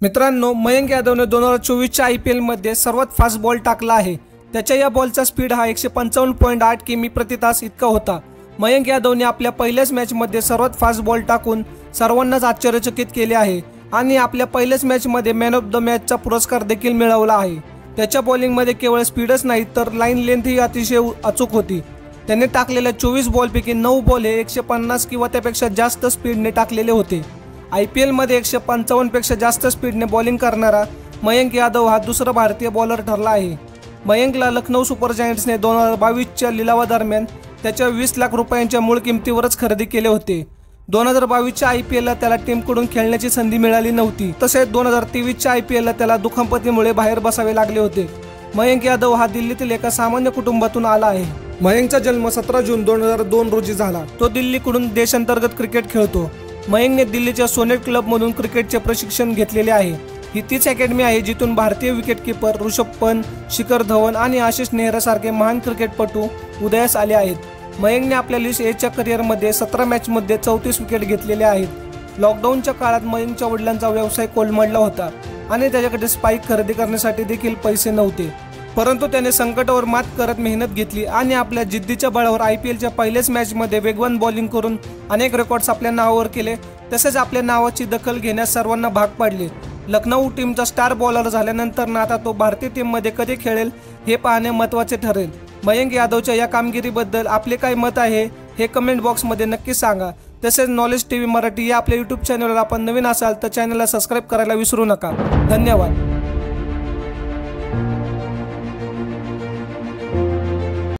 मित्रांनो, मयंक यादवने 2024च्या IPL मध्ये सर्वात फास्ट बॉल टाकला आहे। त्याच्या या बॉलचा स्पीड हा 155.8 किमी प्रति तास इतका होता। मयंक यादवने आपल्या पहिल्याच मॅच मध्ये सर्वात फास्ट बॉल टाकून सर्वांनाच आश्चर्यचकित केले आहे आणि आपल्या पहिल्याच मॅच मध्ये मॅन ऑफ द मॅचचा पुरस्कार देखील मिळवला आहे। त्याच्या बॉलिंग मध्ये केवळ स्पीडच नाही तर लाईन लेंथ ही अतिशय अचूक होती। त्याने टाकलेल्या 24 बॉलपैकी 9 बॉल हे 150 किंवा त्यापेक्षा जास्त स्पीडने टाकलेले होते। IPL मध्ये 155 पेक्षा जास्त स्पीडने बॉलिंग करणारा मयंक यादव हा दुसरा भारतीय बॉलर ठरला आहे। मयंकला लखनौ सुपर जायंट्सने 2022च्या लिलावादरम्यान त्याच्या 20 लाख रुपयांच्या मूळ किमतीवरच खरेदी केले होते। 2022च्या IPL ला त्याला टीमकडून खेळण्याची संधी मिळाली नव्हती। तसेच 2023च्या IPL ला त्याला दुखापतीमुळे बाहेर बसावे लागले होते। मयंक यादव हा दिल्लीतील एका सामान्य कुटुंबातून आला आहे। मयंकचा जन्म 17 जून 2002 रोजी झाला। तो दिल्लीकडून देशांतर्गत क्रिकेट खेळतो। मयंकने दिल्लीच्या सोनेट क्लबमधून क्रिकेटचे प्रशिक्षण घेतलेले आहे। ही तीच अकॅडमी आहे जिथून भारतीय विकेटकीपर ऋषभ पंत, शिखर धवन आणि आशिष नेहरासारखे महान क्रिकेटपटू उदयास आले आहेत। मयंकने आपल्या लिस्ट एच्या करिअरमध्ये 17 मॅचमध्ये 34 विकेट घेतलेले आहेत। लॉकडाऊनच्या काळात मयंकच्या वडिलांचा व्यवसाय कोलमडला होता आणि त्याच्याकडे स्पाइक खरेदी करण्यासाठी देखील पैसे नव्हते, परंतु त्याने संकटावर मात करत मेहनत घेतली आणि आपल्या जिद्दीच्या बळावर IPLच्या पहिल्याच मॅचमध्ये वेगवान बॉलिंग करून अनेक रेकॉर्ड्स आपल्या नावावर केले। तसेच आपल्या नावाची दखल घेण्यास सर्वांना भाग पाडले। लखनौ टीमचा स्टार बॉलर झाल्यानंतर आता तो भारतीय टीममध्ये कधी खेळेल हे पाहणे महत्त्वाचे ठरेल। मयंक यादवच्या या कामगिरीबद्दल आपले काय मत आहे हे कमेंट बॉक्समध्ये नक्की सांगा। तसेच नॉलेज TV मराठी या आपल्या YouTube चॅनलवर आपण नवीन असाल तर चॅनलला सबस्क्राइब करायला विसरू नका। धन्यवाद।